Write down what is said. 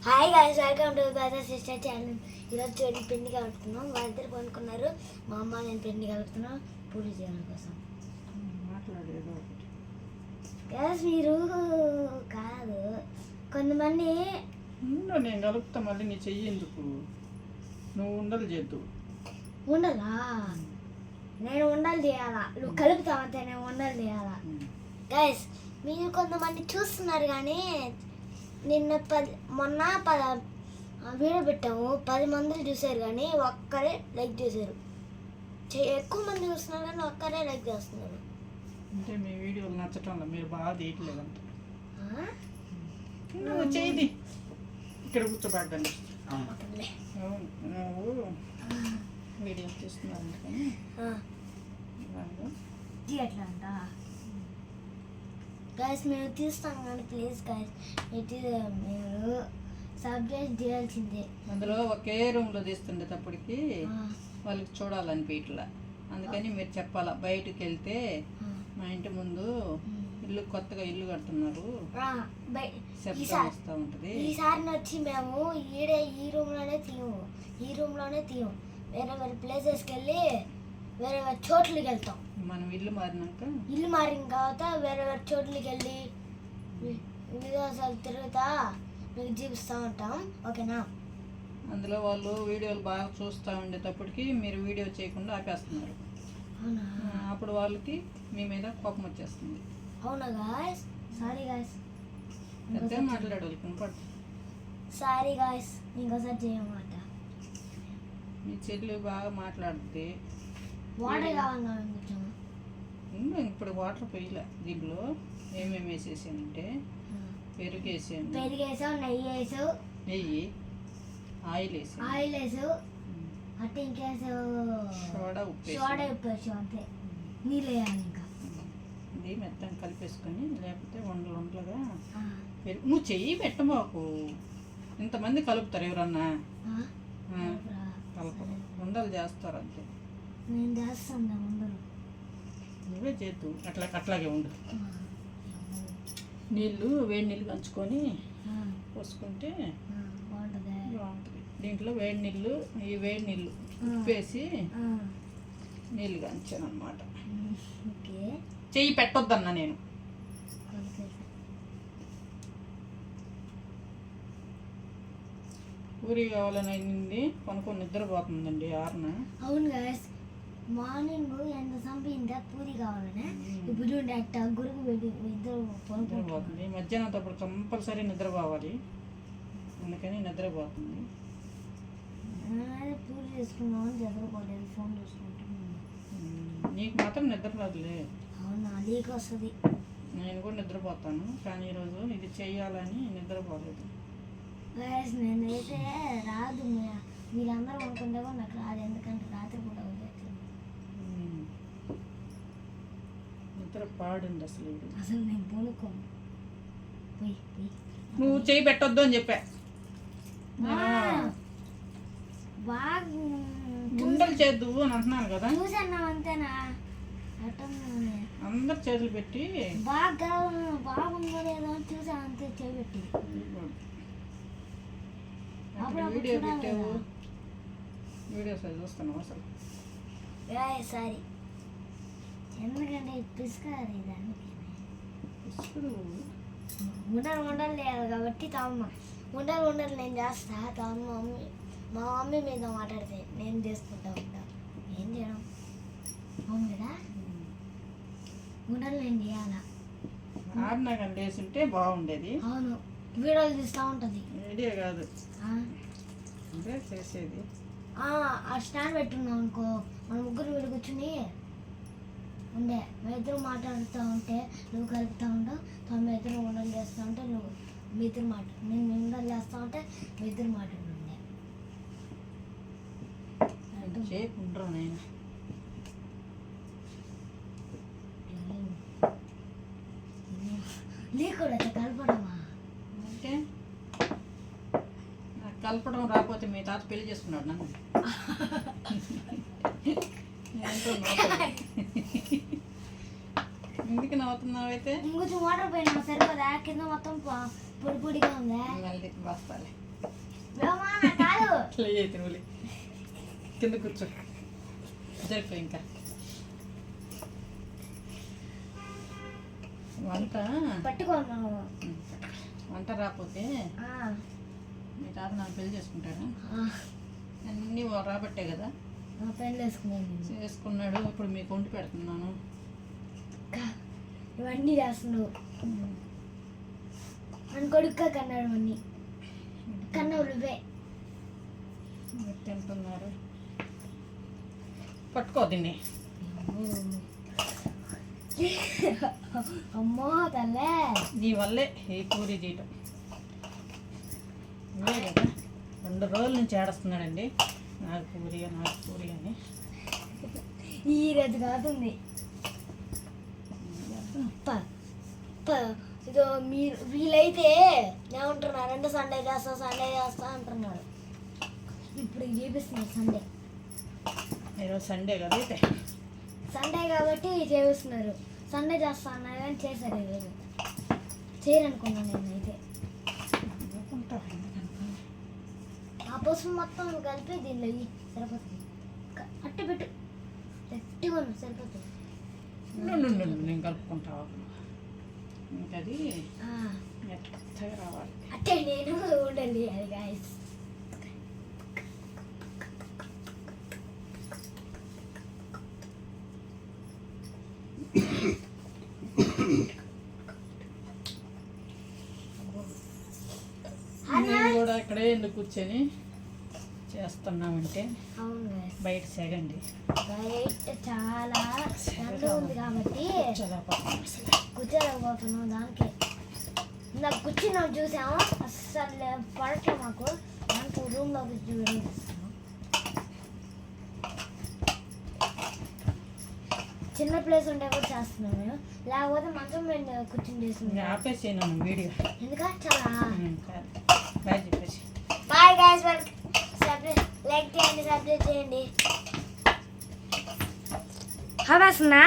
Hi guys, welcome to brother sister channel. ఈరోజు చూడండి పిండి కలుపుతున్నాం. వాళ్ళిద్దరు కొనుక్కున్నారు. మా అమ్మ నేను పిండి కలుపుతున్నాం పూరి చేయడం కోసం. గ్యాస్ మీరు కాదు కొంతమంది నేను కలుపుతా, మళ్ళీ నీ చెయ్యి ఎందుకు? నువ్వు ఉండలు చేద్దు. ఉండలా, నేను ఉండాలి చేయాలా? నువ్వు కలుపుతావంటే నేను ఉండాలి చేయాలా? గైస్ మీరు కొంతమంది చూస్తున్నారు కానీ నిన్న మొన్న వీడియో పెట్టాము, 10 మంది చూసారు కానీ ఒక్కరే లైక్ చేశారు. ఎక్కువ మంది చూస్తున్నారు కానీ ఒక్కరే లైక్ చేస్తున్నారు. అంటే మీ వీడియోలు నచ్చటం మీరు బాగా తీయట్లేదంట. నువ్వు చేయది ఇక్కడ కూర్చోబెట్టండి. నువ్వు వీడియో తీస్తున్నావు ఎట్లా అంట గైస్, మేము తీస్తాం కానీ ప్లీజ్ గైస్ మీరు సబ్స్క్రైబ్ చేయాల్సిందే. అందులో ఒకే రూమ్లో తీస్తుండేటప్పటికి వాళ్ళకి చూడాలనిపించట్లా, అందుకని మీరు చెప్పాలా. బయటకు వెళ్తే మా ఇంటి ముందు కొత్తగా ఇల్లు కడుతున్నారు, శబ్దం వస్తూ ఉంటుంది. ఈసారి వచ్చి మేము ఈ రూమ్లోనే తీయము, వేరే వేరే ప్లేసెస్కి వెళ్ళి వేరే వేరే చోట్లకి వెళ్తాం. మనం ఇల్లు మారిన తర్వాత వేరే వేరే చోట్లకి వెళ్ళి విదేశాలు తిరుగుతా మీకు చూపిస్తూ ఉంటాం, ఓకేనా? అందులో వాళ్ళు వీడియోలు బాగా చూస్తూ ఉండేటప్పటికి మీరు వీడియో చేయకుండా ఆపేస్తున్నారు. అవునా? అప్పుడు వాళ్ళకి మీ మీద కోపం వచ్చేస్తుంది. అవునా గాయస్? సారీ గాయస్, అంతే మాట్లాడాడు కనపడు. సారీ గాయస్, ఇంకోసారి చేయమాట. మీ చెల్లి బాగా మాట్లాడుతుంది. వాటర్ కావాలన్నా కొంచెం. ఇప్పుడు వాటర్ పోయిలే, దీంట్లో ఏమేమి వేసేసానంటే పెరుగు వేసాను, నెయ్యి, ఆయిల్ వేసావు, అంటే ఇంకేసావు సోడా ఉప్పు వేసావు, అంతే. నీళ్ళు వేయాలి ఇంకా. ఇది మెత్తం కలిపేసుకొని, లేకపోతే వంటలుగా నువ్వు చెయ్యి పెట్టమాకు. ఇంతమంది కలుపుతారు ఎవరన్నా? కలపరు, ఉండలు చేస్తారు అంతే. నేను చేస్తాను ఉండలు. నువ్వే చేద్దు, అట్లాగే ఉండు. నీళ్ళు వేడి నీళ్ళు కంచుకొని పోసుకుంటే బాగుంటుంది. దీంట్లో వేడి నీళ్ళు ఉప్పేసి నీళ్ళు కంచాను అనమాట. చెయ్యి పెట్టొద్దన్నా నేను. పూరి కావాలని అయింది, కొనుక్కొని నిద్రపోతుందండి 6న. అవును గాయస్, మార్నింగ్ ఎంత సంపిందా పూరి కావాలనే, ఇప్పుడు గురుగు నిద్రపోతుంది. మధ్యాహ్నం అప్పుడు కంపల్సరీ నిద్రపోవాలి, అందుకని నిద్రపోతుంది. పూరి చేసుకున్నామని చదువుకోలేదు, ఫోన్ చూసుకుంటున్నాను. నీకు మాత్రం నిద్ర రాదులే. అవునా? నీకు వస్తుంది. నేను కూడా నిద్రపోతాను, కానీ ఈరోజు ఇది చెయ్యాలని నిద్రపోలేదు. గాయస్ నేనైతే రాదు, మీరందరూ అనుకుంటే కూడా నాకు రాదు, ఎందుకంటే రాత్రి కూడా నిద్ర పాడుంది అసలు. నేను పోనుకోను. నువ్వు చెయ్యి పెట్టొద్దు అని చెప్పా. ఉండలు చేద్దు అని అంటున్నాను కదా. చూసన్నా అంతేనా? అందరు చేతులు పెట్టి బాగుందో లేదో చూసా, అంతే చేపెట్టి. వీడియో పెట్టావు, వీడియోస్ చూస్తున్నావు అసలు. సారీ, ఎందుకంటే పిసుకారు దానికి. ఉండలు లేదు కాబట్టి ఉండలు నేను చేస్తా. మా మమ్మీ మీద మాట్లాడితే నేను చేసుకుంటా ఉంటా. ఏం చేయడం? అవును కదా, ఉండలు నేను చేయాలా. ఆడినాకని వేసుంటే బాగుండేది. అవును, వీడియోలు తీస్తూ ఉంటుంది. వీడియో కాదు చేసేది. ఆ స్టాండ్ పెట్టున్నాం అనుకో, మన ముగ్గురు వీడు కూర్చుని ఉండే, మీ ఇద్దరు మాట్లాడుతూ ఉంటే నువ్వు కలుపుతూ ఉంటావు, మీ ఇద్దరు ఉండలు చేస్తూ ఉంటే మీ ఇద్దరు నేను ఉండలు చేస్తూ ఉంటే మీ ఇద్దరు మాట్లాడుండే. చేయకుండా నేను నీకు కూడా కలపడమా? అంటే నాకు కలపడం రాకపోతే మీ తాత పెళ్లి చేసుకున్నాడు నన్ను. ఎందుకు నవ్వుతున్నావు? అయితే ఇంకొంచెం వాటర్ పోయినా సరిపోదా? కింద మొత్తం పొడి పొడిగా ఉందా మళ్ళీ వస్తాలే బ్రహ్మాండ కాదు అయితే నువ్వు కింద కూర్చో జరిపో ఇంకా వంట పట్టుకున్నావు వంట రాకపోతే మీ తాత నాకు పెళ్లి చేసుకుంటాడా అన్నీ రాబట్టే కదా పెళ్ళి వేసుకున్నాను చేసుకున్నాడు ఇప్పుడు మీకు వండి పెడుతున్నాను ఇవన్నీ చేస్తున్నావు అని కొడుక్క కన్నాడు అన్నీ కన్నా నువ్వే మీరు తింటున్నారు పట్టుకో దీన్ని అమ్మో తల్లే నీ వల్లే ఏ పూరి చేయటం ఇవే కదా 2 రోజుల నుంచి ఏడుస్తున్నాడండి నాకు పూరి అని ఈ రోజు కాదుంది ఇదో మీరు వీలైతే ఏమంటున్నారు అంటే సండే చేస్తా అంటున్నారు ఇప్పుడు చేపిస్తున్నారు ఈరోజు సండే కదా అయితే సండే కాబట్టి చేపిస్తున్నారు సండే చేస్తా అన్నారు కానీ చేశారు ఈరోజు చేయరనుకున్నాను నేనైతే ఆ పసుపు మొత్తం కలిపి దీనిలో సరిపోతుంది అట్టు పెట్టు గట్టిగా సరిపోతుంది నేను కలుపుకుంటా ఇంకా అది మెత్తగా రావాలి అంటే నేను ఉండాలి అది గాయస్ నేను కూడా ఇక్కడే ఎందుకు కూర్చొని చేస్తున్నామంటే అవును బయట సెగండి బయట చాలా ఎండ ఉంది కాబట్టి కూర్చోలేకపోతున్నాం దానికి నాకు కూర్చున్నాం చూసాము అస్సలు పడట్లే మాకు దానికి రూమ్లో చూసాము చిన్న ప్లేస్ ఉంటే కూడా చేస్తున్నాను నేను లేకపోతే మంచం మీద కూర్చొని చేస్తున్నాను ఆపేసాను వీడియో ఎందుక చాలా బాయ్ చెప్పేసి బాయ్ గైస్ లైక్ చేయండి సబ్స్క్రైబ్ చేయండి హవాసునా